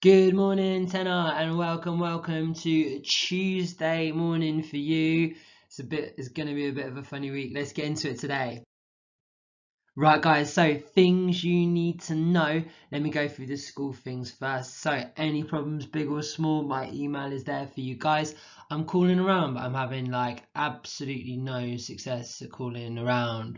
Good morning, Tenor, and welcome to Tuesday morning for you. It's going to be a bit of a funny week. Let's get into it today. Right, guys, so things you need to know. Let me go through the school things first. So any problems, big or small, my email is there for you guys. I'm calling around, but I'm having like absolutely no success at calling around.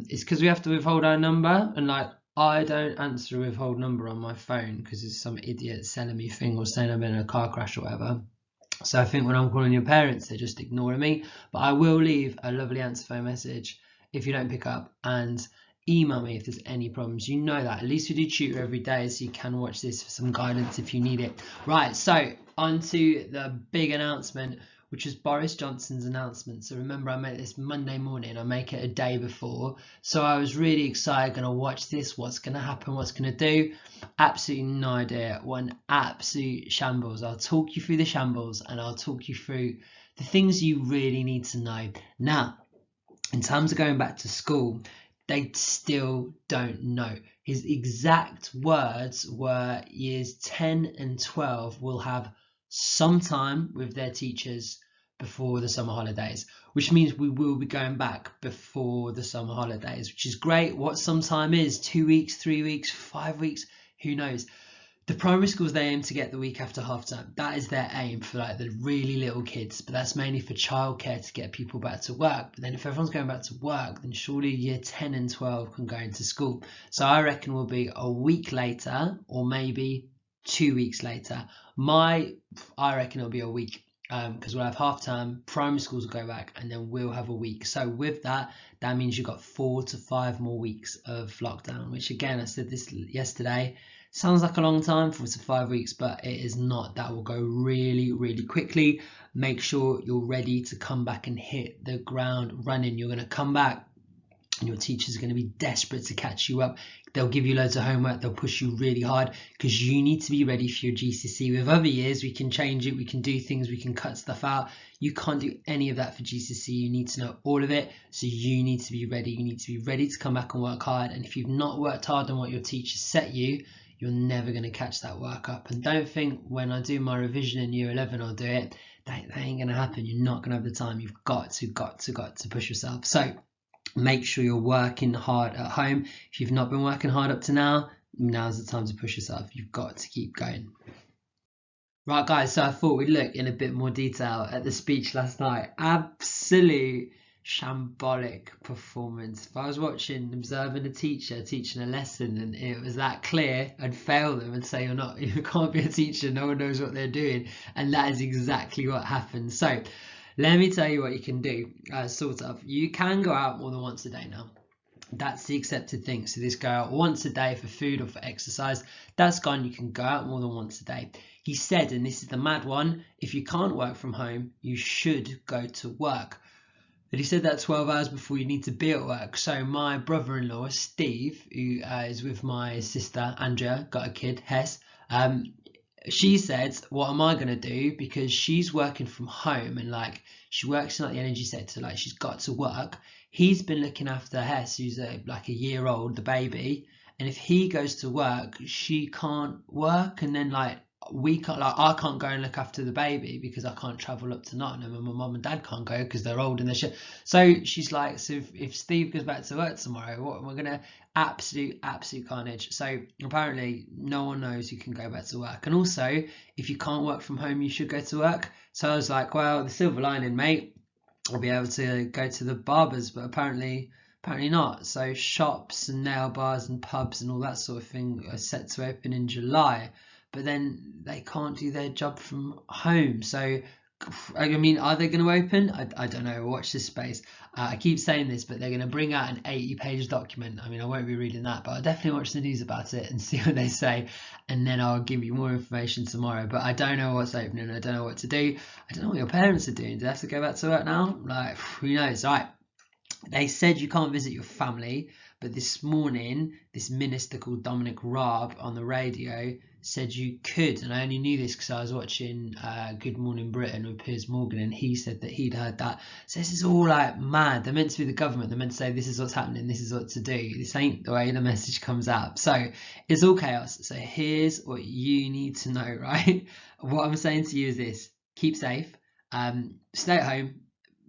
It's because we have to withhold our number, and I don't answer a withhold number on my phone because it's some idiot selling me thing or saying I'm in a car crash or whatever. So I think when I'm calling your parents, they're just ignoring me. But I will leave a lovely answer phone message if you don't pick up, and email me if there's any problems. You know that. At least we do tutor every day, so you can watch this for some guidance if you need it. Right, so on to the big announcement, which was Boris Johnson's announcement. So remember, I made this Monday morning. I make it a day before. So I was really excited, going to watch this. What's going to happen? What's going to do? Absolutely no idea. One absolute shambles. I'll talk you through the shambles, and I'll talk you through the things you really need to know. Now, in terms of going back to school, they still don't know. His exact words were years 10 and 12 will have some time with their teachers before the summer holidays, which means we will be going back before the summer holidays, which is great. What some time is, 2 weeks, 3 weeks, 5 weeks, who knows? The primary schools, they aim to get the week after half term. That is their aim for like the really little kids, but that's mainly for childcare to get people back to work. But then if everyone's going back to work, then surely year 10 and 12 can go into school. So I reckon we'll be a week later, or maybe 2 weeks later. I reckon it'll be a week, because we'll have half term, primary schools will go back, and then we'll have a week. So with that means you've got 4 to 5 more weeks of lockdown, which again, I said this yesterday, sounds like a long time, 4 to 5 weeks, but it is not. That will go really, really quickly. Make sure you're ready to come back and hit the ground running. You're going to come back and your teachers are going to be desperate to catch you up. They'll give you loads of homework. They'll push you really hard because you need to be ready for your GCSE. With other years, we can change it. We can do things. We can cut stuff out. You can't do any of that for GCSE. You need to know all of it. So you need to be ready. You need to be ready to come back and work hard. And if you've not worked hard on what your teachers set you, you're never going to catch that work up. And don't think when I do my revision in year 11 I'll do it. That ain't going to happen. You're not going to have the time. You've got to push yourself. So make sure you're working hard at home. If you've not been working hard up to now, now's the time to push yourself. You've got to keep going. Right, guys, so I thought we'd look in a bit more detail at the speech last night. Absolute shambolic performance. If I was observing a teacher teaching a lesson and it was that clear, I'd fail them and say you can't be a teacher, no one knows what they're doing. And that is exactly what happened. So let me tell you what you can do, sort of. You can go out more than once a day now. That's the accepted thing. So this go out once a day for food or for exercise. That's gone. You can go out more than once a day. He said, and this is the mad one, if you can't work from home, you should go to work. But he said that 12 hours before you need to be at work. So my brother-in-law, Steve, who is with my sister, Andrea, got a kid, Hess, she said, what am I going to do? Because she's working from home and she works in the energy sector, she's got to work. He's been looking after Hess, who's a year old, the baby. And if he goes to work, she can't work. And then we can't, I can't go and look after the baby because I can't travel up to Nottingham, and my mum and dad can't go because they're old and they're shit. So she's like, so if Steve goes back to work tomorrow, what we're gonna absolute carnage. So apparently no one knows who can go back to work. And also, if you can't work from home, you should go to work. So I was like, well, the silver lining, mate, I'll be able to go to the barbers, but apparently not. So shops and nail bars and pubs and all that sort of thing are set to open in July. But then they can't do their job from home. So, I mean, are they going to open? I don't know. Watch this space. I keep saying this, but they're going to bring out an 80-page document. I mean, I won't be reading that, but I'll definitely watch the news about it and see what they say. And then I'll give you more information tomorrow. But I don't know what's opening. I don't know what to do. I don't know what your parents are doing. Do they have to go back to work now? Who knows? Right. They said you can't visit your family. But this morning, this minister called Dominic Raab on the radio said you could, and I only knew this because I was watching Good Morning Britain with Piers Morgan, and he said that he'd heard that. So this is all like mad. They're meant to be the government. They're meant to say this is what's happening, this is what to do. This ain't the way the message comes out. So it's all chaos. So here's what you need to know, right? What I'm saying to you is this: keep safe, stay at home.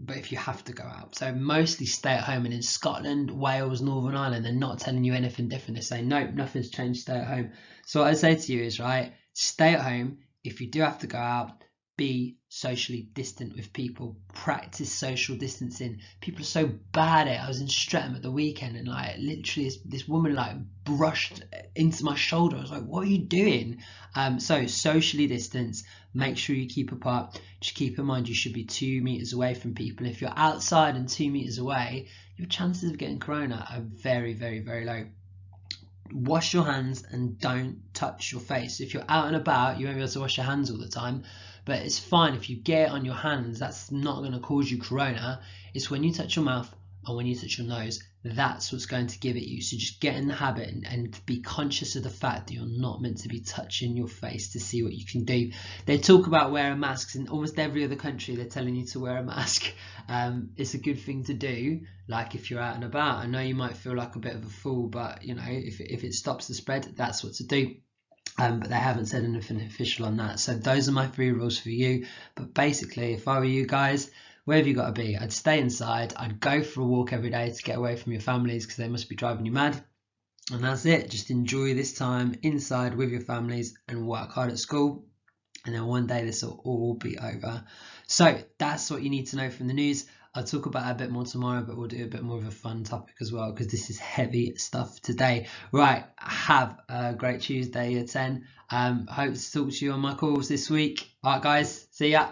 But if you have to go out, so mostly stay at home. And in Scotland, Wales, Northern Ireland, they're not telling you anything different. They're saying, nope, nothing's changed, stay at home. So what I say to you is, right, stay at home. If you do have to go out, be socially distant with people, practice social distancing. People are so bad at it. I was in Streatham at the weekend, and like literally this woman like brushed into my shoulder. I was like, what are you doing? So socially distance, make sure you keep apart. Just keep in mind you should be 2 meters away from people. If you're outside and 2 meters away, your chances of getting corona are very, very, very low. Wash your hands and don't touch your face. If you're out and about, you won't be able to wash your hands all the time, but it's fine if you get it on your hands. That's not going to cause you corona. It's when you touch your mouth and when you touch your nose, that's what's going to give it you. So just get in the habit and be conscious of the fact that you're not meant to be touching your face to see what you can do. They talk about wearing masks in almost every other country. They're telling you to wear a mask. It's a good thing to do, like if you're out and about. I know you might feel like a bit of a fool, but you know, if it stops the spread, that's what to do. But they haven't said anything official on that. So those are my 3 rules for you. But basically, if I were you guys, wherever you got to be, I'd stay inside. I'd go for a walk every day to get away from your families because they must be driving you mad. And that's it. Just enjoy this time inside with your families and work hard at school. And then one day this will all be over. So that's what you need to know from the news. I'll talk about it a bit more tomorrow, but we'll do a bit more of a fun topic as well because this is heavy stuff today. Right, have a great Tuesday at 10. Hope to talk to you on my calls this week. All right, guys, see ya.